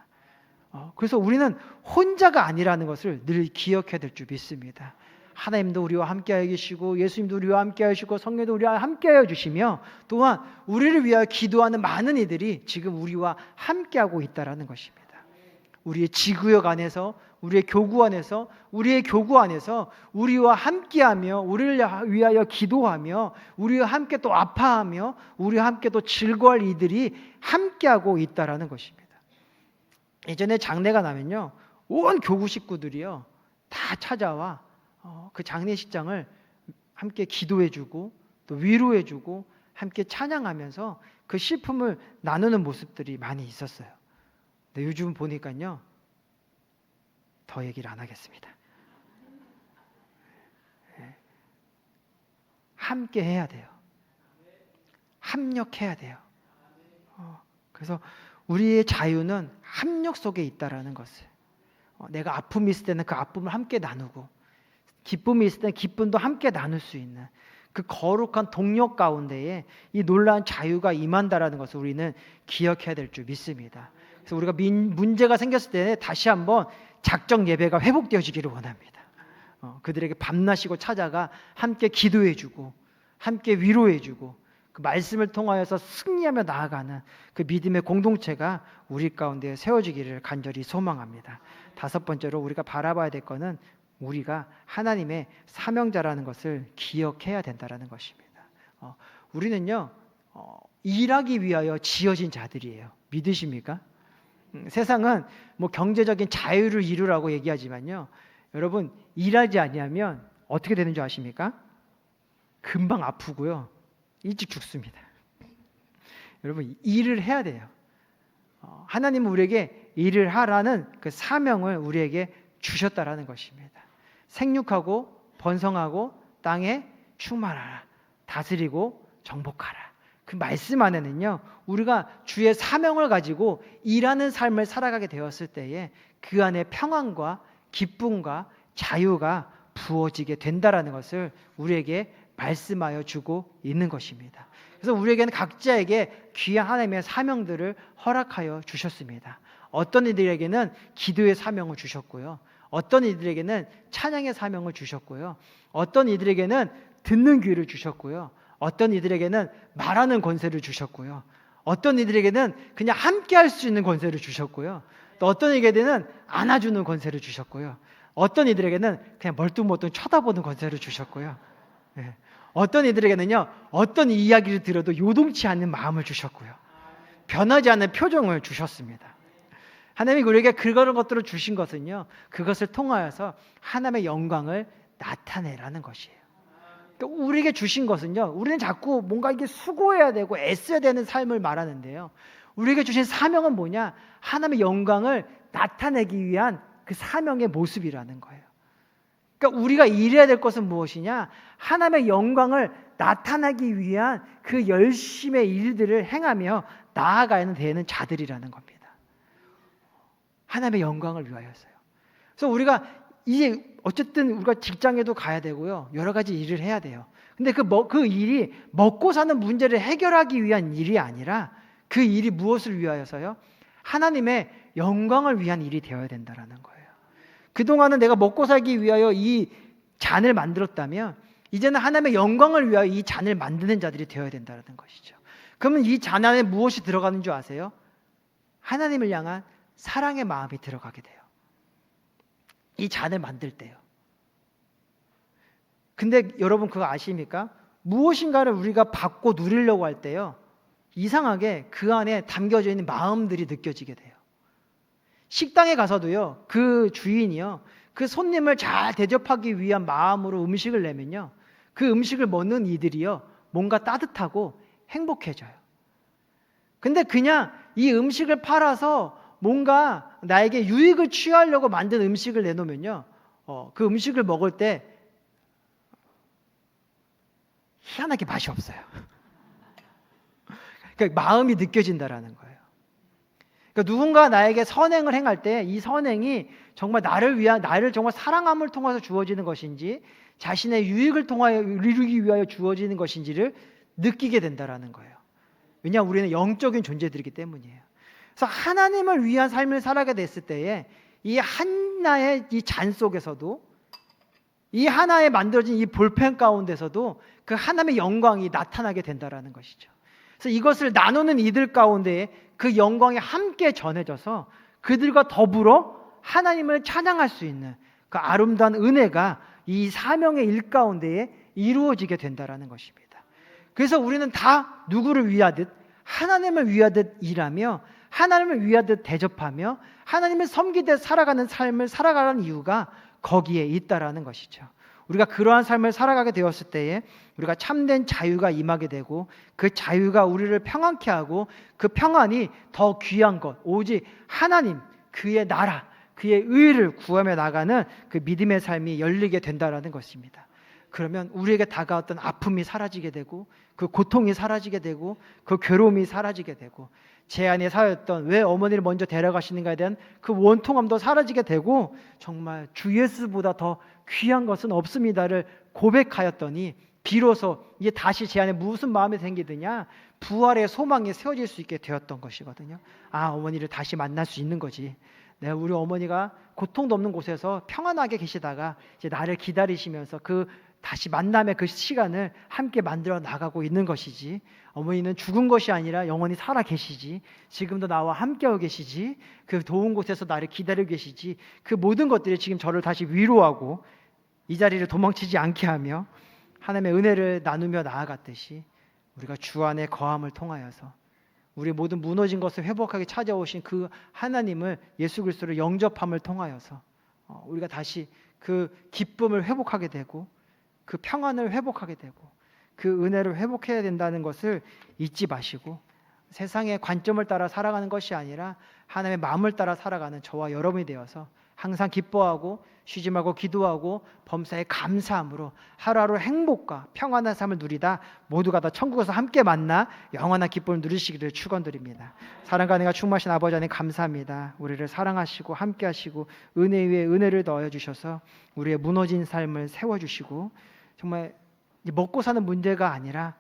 그래서 우리는 혼자가 아니라는 것을 늘 기억해야 될 줄 믿습니다. 하나님도 우리와 함께하여 계시고 예수님도 우리와 함께하여 주시고 성령도 우리와 함께하여 주시며 또한 우리를 위하여 기도하는 많은 이들이 지금 우리와 함께하고 있다라는 것입니다. 우리의 지구역 안에서 우리의 교구 안에서 우리와 함께하며 우리를 위하여 기도하며 우리와 함께 또 아파하며 우리와 함께 또 즐거워할 이들이 함께하고 있다라는 것입니다. 예전에 장례가 나면요 온 교구 식구들이요 다 찾아와 그 장례식장을 함께 기도해주고 또 위로해주고 함께 찬양하면서 그 슬픔을 나누는 모습들이 많이 있었어요. 근데 요즘 보니까요 더 얘기를 안 하겠습니다. 함께 해야 돼요. 합력해야 돼요. 그래서 우리의 자유는 합력 속에 있다라는 것을 내가 아픔이 있을 때는 그 아픔을 함께 나누고 기쁨이 있을 때는 기쁨도 함께 나눌 수 있는 그 거룩한 동력 가운데에 이 놀라운 자유가 임한다라는 것을 우리는 기억해야 될 줄 믿습니다. 그래서 우리가 문제가 생겼을 때 다시 한번 작정 예배가 회복되어지기를 원합니다. 그들에게 밤낮이고 찾아가 함께 기도해주고 함께 위로해주고 그 말씀을 통하여서 승리하며 나아가는 그 믿음의 공동체가 우리 가운데 세워지기를 간절히 소망합니다. 다섯 번째로 우리가 바라봐야 될 것은 우리가 하나님의 사명자라는 것을 기억해야 된다는 것입니다. 우리는요 일하기 위하여 지어진 자들이에요. 믿으십니까? 세상은 뭐 경제적인 자유를 이루라고 얘기하지만요 여러분 일하지 아니하면 어떻게 되는 줄 아십니까? 금방 아프고요 일찍 죽습니다. 여러분 일을 해야 돼요. 하나님은 우리에게 일을 하라는 그 사명을 우리에게 주셨다라는 것입니다. 생육하고 번성하고 땅에 충만하라 다스리고 정복하라. 그 말씀 안에는요 우리가 주의 사명을 가지고 일하는 삶을 살아가게 되었을 때에 그 안에 평안과 기쁨과 자유가 부어지게 된다라는 것을 우리에게 말씀하여 주고 있는 것입니다. 그래서 우리에게는 각자에게 귀한 하나님의 사명들을 허락하여 주셨습니다. 어떤 이들에게는 기도의 사명을 주셨고요. 어떤 이들에게는 찬양의 사명을 주셨고요. 어떤 이들에게는 듣는 귀를 주셨고요. 어떤 이들에게는 말하는 권세를 주셨고요. 어떤 이들에게는 그냥 함께 할 수 있는 권세를 주셨고요. 또 어떤 이들에게는 안아주는 권세를 주셨고요. 어떤 이들에게는 그냥 멀뚱멀뚱 쳐다보는 권세를 주셨고요. 어떤 이들에게는요 어떤 이야기를 들어도 요동치 않는 마음을 주셨고요. 변하지 않는 표정을 주셨습니다. 하나님이 우리에게 그런 것들을 주신 것은요 그것을 통하여서 하나님의 영광을 나타내라는 것이에요. 그러니까 우리에게 주신 것은요 우리는 자꾸 뭔가 이게 수고해야 되고 애써야 되는 삶을 말하는데요 우리에게 주신 사명은 뭐냐? 하나님의 영광을 나타내기 위한 그 사명의 모습이라는 거예요. 그러니까 우리가 일해야 될 것은 무엇이냐? 하나님의 영광을 나타내기 위한 그 열심의 일들을 행하며 나아가야 되는 자들이라는 겁니다. 하나님의 영광을 위하여서요. 그래서 우리가 이제 어쨌든 우리가 직장에도 가야 되고요. 여러 가지 일을 해야 돼요. 근데 그 일이 먹고 사는 문제를 해결하기 위한 일이 아니라 그 일이 무엇을 위하여서요? 하나님의 영광을 위한 일이 되어야 된다는 거예요. 그동안은 내가 먹고 살기 위하여 이 잔을 만들었다면 이제는 하나님의 영광을 위하여 이 잔을 만드는 자들이 되어야 된다는 것이죠. 그러면 이 잔 안에 무엇이 들어가는 줄 아세요? 하나님을 향한 사랑의 마음이 들어가게 돼요. 이 잔을 만들 때요. 근데 여러분 그거 아십니까? 무엇인가를 우리가 받고 누리려고 할 때요 이상하게 그 안에 담겨져 있는 마음들이 느껴지게 돼요. 식당에 가서도요 그 주인이요 그 손님을 잘 대접하기 위한 마음으로 음식을 내면요 그 음식을 먹는 이들이요 뭔가 따뜻하고 행복해져요. 근데 그냥 이 음식을 팔아서 뭔가 나에게 유익을 취하려고 만든 음식을 내놓으면요 그 음식을 먹을 때 희한하게 맛이 없어요. 그러니까 마음이 느껴진다라는 거예요. 그러니까 누군가 나에게 선행을 행할 때 이 선행이 정말 나를 정말 사랑함을 통해서 주어지는 것인지 자신의 유익을 통하여 이루기 위하여 주어지는 것인지를 느끼게 된다라는 거예요. 왜냐하면 우리는 영적인 존재들이기 때문이에요. 그래서 하나님을 위한 삶을 살아가게 됐을 때에 이 하나의 이 잔 속에서도 이 하나에 만들어진 이 볼펜 가운데서도 그 하나님의 영광이 나타나게 된다라는 것이죠. 그래서 이것을 나누는 이들 가운데 그 영광이 함께 전해져서 그들과 더불어 하나님을 찬양할 수 있는 그 아름다운 은혜가 이 사명의 일 가운데에 이루어지게 된다라는 것입니다. 그래서 우리는 다 누구를 위하듯 하나님을 위하듯 일하며 하나님을 위하듯 대접하며 하나님을 섬기듯 살아가는 삶을 살아가는 이유가 거기에 있다라는 것이죠. 우리가 그러한 삶을 살아가게 되었을 때에 우리가 참된 자유가 임하게 되고 그 자유가 우리를 평안케 하고 그 평안이 더 귀한 것 오직 하나님 그의 나라 그의 의를 구하며 나가는 그 믿음의 삶이 열리게 된다라는 것입니다. 그러면 우리에게 다가왔던 아픔이 사라지게 되고 그 고통이 사라지게 되고 그 괴로움이 사라지게 되고 제 안에 쌓였던 왜 어머니를 먼저 데려가시는가에 대한 그 원통함도 사라지게 되고 정말 주 예수보다 더 귀한 것은 없습니다를 고백하였더니 비로소 이제 다시 제 안에 무슨 마음이 생기느냐 부활의 소망이 세워질 수 있게 되었던 것이거든요. 아, 어머니를 다시 만날 수 있는 거지. 내가 우리 어머니가 고통도 없는 곳에서 평안하게 계시다가 이제 나를 기다리시면서 그 다시 만남의 그 시간을 함께 만들어 나가고 있는 것이지. 어머니는 죽은 것이 아니라 영원히 살아 계시지. 지금도 나와 함께하고 계시지. 그 좋은 곳에서 나를 기다리고 계시지. 그 모든 것들이 지금 저를 다시 위로하고 이 자리를 도망치지 않게 하며 하나님의 은혜를 나누며 나아갔듯이 우리가 주 안에 거함을 통하여서 우리 모든 무너진 것을 회복하게 찾아오신 그 하나님을 예수 그리스도를 영접함을 통하여서 우리가 다시 그 기쁨을 회복하게 되고 그 평안을 회복하게 되고 그 은혜를 회복해야 된다는 것을 잊지 마시고 세상의 관점을 따라 살아가는 것이 아니라 하나님의 마음을 따라 살아가는 저와 여러분이 되어서 항상 기뻐하고 쉬지 말고 기도하고 범사에 감사함으로 하루하루 행복과 평안한 삶을 누리다 모두가 다 천국에서 함께 만나 영원한 기쁨을 누리시기를 축원드립니다. 사랑과 은혜가 충만하신 아버지 하나님 감사합니다. 우리를 사랑하시고 함께 하시고 은혜 위에 은혜를 더해 주셔서 우리의 무너진 삶을 세워주시고 정말 먹고 사는 문제가 아니라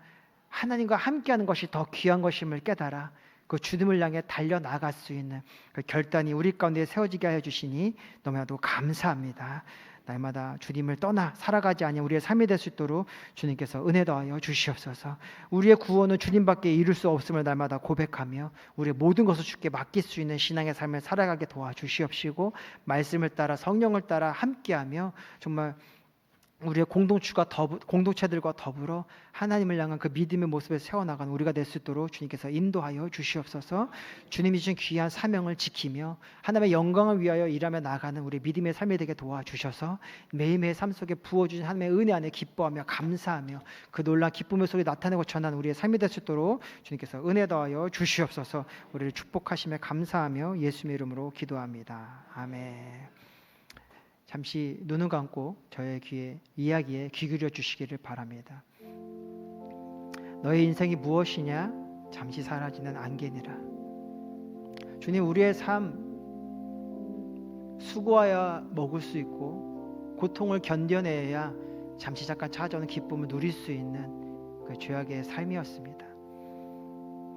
하나님과 함께하는 것이 더 귀한 것임을 깨달아 그 주님을 향해 달려나갈 수 있는 그 결단이 우리 가운데 세워지게 하여 주시니 너무나도 감사합니다. 날마다 주님을 떠나 살아가지 아니한 우리의 삶이 될 수 있도록 주님께서 은혜 더하여 주시옵소서. 우리의 구원은 주님밖에 이룰 수 없음을 날마다 고백하며 우리의 모든 것을 주께 맡길 수 있는 신앙의 삶을 살아가게 도와주시옵시고 말씀을 따라 성령을 따라 함께하며 정말 우리의 공동체들과 더불어 하나님을 향한 그 믿음의 모습을 세워나가는 우리가 될 수 있도록 주님께서 인도하여 주시옵소서. 주님이 주신 귀한 사명을 지키며 하나님의 영광을 위하여 일하며 나가는 우리 믿음의 삶이 되게 도와주셔서 매일매일 삶 속에 부어주신 하나님의 은혜 안에 기뻐하며 감사하며 그 놀라운 기쁨의 속에 나타내고 전하는 우리의 삶이 될 수 있도록 주님께서 은혜 더하여 주시옵소서. 우리를 축복하시며 감사하며 예수님의 이름으로 기도합니다. 아멘. 잠시 눈을 감고 저의 이야기에 귀 기울여 주시기를 바랍니다. 너의 인생이 무엇이냐? 잠시 사라지는 안개니라. 주님, 우리의 삶 수고하여 먹을 수 있고 고통을 견뎌내야 잠시 잠깐 찾아오는 기쁨을 누릴 수 있는 그 죄악의 삶이었습니다.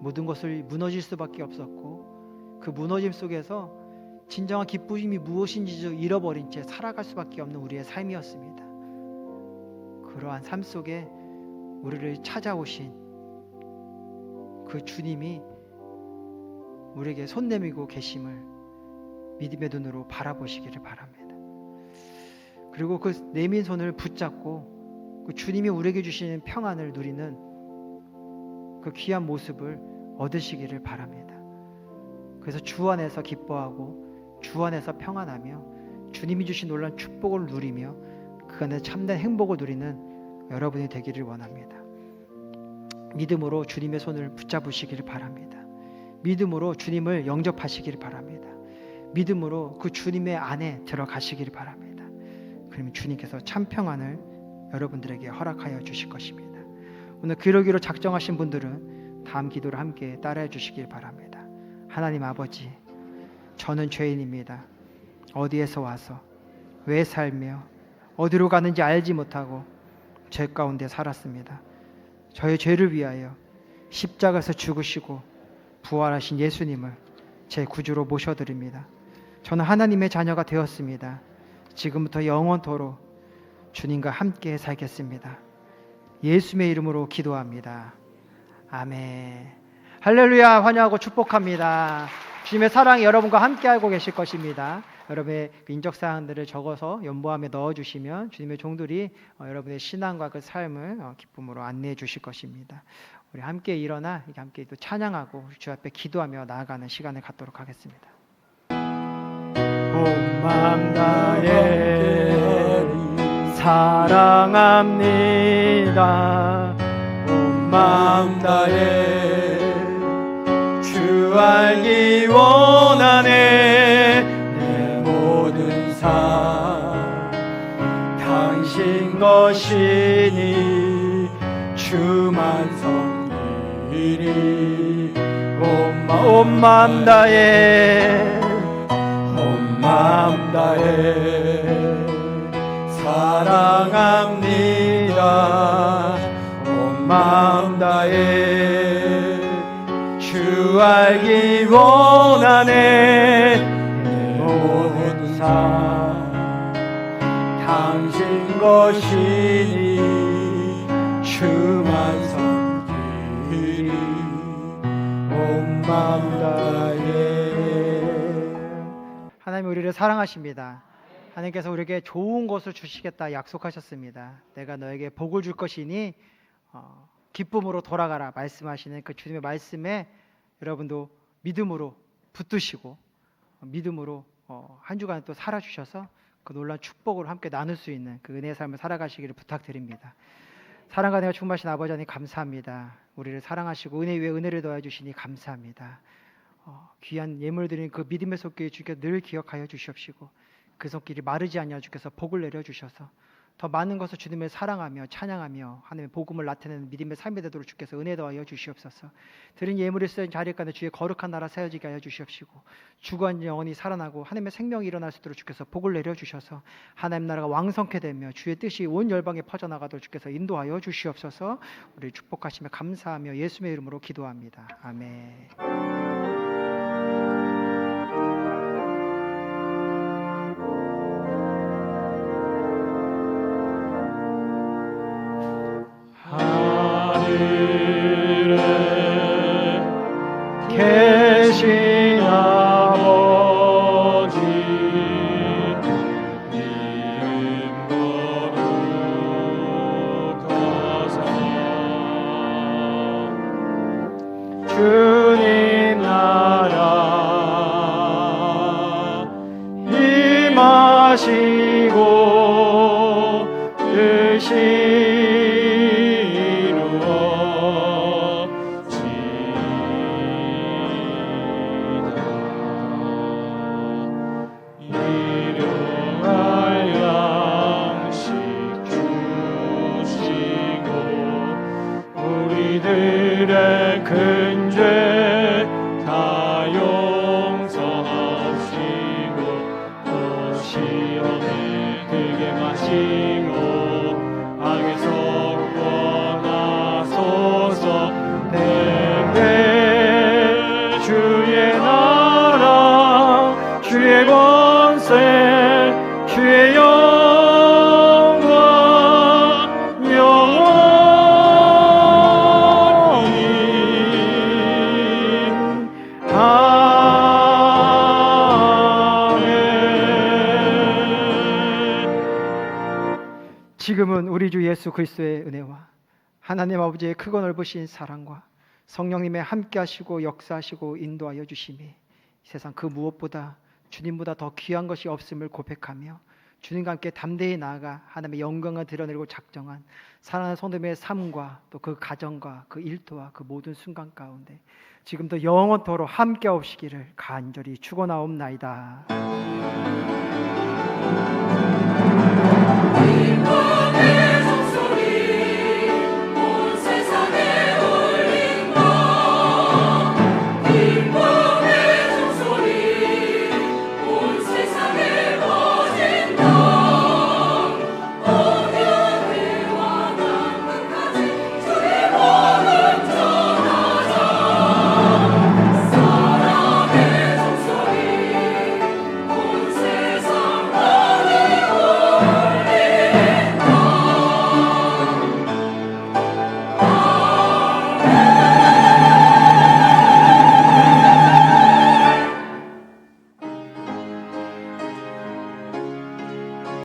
모든 것을 무너질 수밖에 없었고 그 무너짐 속에서 진정한 기쁨이 무엇인지 잃어버린 채 살아갈 수밖에 없는 우리의 삶이었습니다. 그러한 삶 속에 우리를 찾아오신 그 주님이 우리에게 손 내밀고 계심을 믿음의 눈으로 바라보시기를 바랍니다. 그리고 그 내민 손을 붙잡고 그 주님이 우리에게 주시는 평안을 누리는 그 귀한 모습을 얻으시기를 바랍니다. 그래서 주 안에서 기뻐하고 주 안에서 평안하며 주님이 주신 놀라운 축복을 누리며 그 안에 참된 행복을 누리는 여러분이 되기를 원합니다. 믿음으로 주님의 손을 붙잡으시기를 바랍니다. 믿음으로 주님을 영접하시기를 바랍니다. 믿음으로 그 주님의 안에 들어가시기를 바랍니다. 그러면 주님께서 참 평안을 여러분들에게 허락하여 주실 것입니다. 오늘 그러기로 작정하신 분들은 다음 기도를 함께 따라해 주시길 바랍니다. 하나님 아버지, 저는 죄인입니다. 어디에서 와서 왜 살며 어디로 가는지 알지 못하고 죄 가운데 살았습니다. 저의 죄를 위하여 십자가에서 죽으시고 부활하신 예수님을 제 구주로 모셔드립니다. 저는 하나님의 자녀가 되었습니다. 지금부터 영원토록 주님과 함께 살겠습니다. 예수님의 이름으로 기도합니다. 아멘. 할렐루야. 환영하고 축복합니다. 주님의 사랑이 여러분과 함께하고 계실 것입니다. 여러분의 인적 사항들을 적어서 연보함에 넣어주시면 주님의 종들이 여러분의 신앙과 그 삶을 기쁨으로 안내해 주실 것입니다. 우리 함께 일어나 함께 또 찬양하고 주 앞에 기도하며 나아가는 시간을 갖도록 하겠습니다. 온 마음 다해 사랑합니다. 온 마음 다해 주 알기 원하네. 내 모든 삶 당신 것이니 주만 섬기리. 온 마음 다해 온 마음 다해 사랑합니다. 온 마음 다해 주 알기 원하네. 내 모든 삶 당신 것이니 주만 섬기리. 온 마음 다해. 하나님 우리를 사랑하십니다. 하나님께서 우리에게 좋은 것을 주시겠다 약속하셨습니다. 내가 너에게 복을 줄 것이니 기쁨으로 돌아가라 말씀하시는 그 주님의 말씀에 여러분도 믿음으로 붙드시고 믿음으로 한 주간 또 살아주셔서 그 놀라운 축복을 함께 나눌 수 있는 그 은혜의 삶을 살아가시기를 부탁드립니다. 사랑과 은혜가 충만하신 아버지 하나님 감사합니다. 우리를 사랑하시고 은혜 위에 은혜를 더해 주시니 감사합니다. 귀한 예물 드린 그 믿음의 손길 주께서 늘 기억하여 주시옵시고 그 손길이 마르지 않냐 주께서 복을 내려 주셔서 더 많은 것을 주님을 사랑하며 찬양하며 하나님의 복음을 나타내는 믿음의 삶이 되도록 주께서 은혜 더하여 주시옵소서. 드린 예물이 쓰인 자리 가운데 주의 거룩한 나라 세워지게 하여 주시옵시고 죽은 영혼이 살아나고 하나님의 생명이 일어날 수 있도록 주께서 복을 내려 주셔서 하나님 나라가 왕성케 되며 주의 뜻이 온 열방에 퍼져나가도록 주께서 인도하여 주시옵소서. 우리 축복하시며 감사하며 예수의 이름으로 기도합니다. 아멘. 계신 아버지 이름 거룩하사 주님 나라 임하시고 뜻이 우리들의 큰 죄 다 용서하시고 또 시험에 들게 마시고 악에서 구원하소서. 내게 주의 나라 주의 권세 주의 영광 지금은 우리 주 예수 그리스도의 은혜와 하나님 아버지의 크고 넓으신 사랑과 성령님의 함께하시고 역사하시고 인도하여 주심이 세상 그 무엇보다 주님보다 더 귀한 것이 없음을 고백하며 주님과 함께 담대히 나아가 하나님의 영광을 드러내고 작정한 사랑하는 성도님의 삶과 또 그 가정과 그 일터와 그 모든 순간 가운데 지금도 영원토록 함께 하시기를 간절히 축원하옵나이다.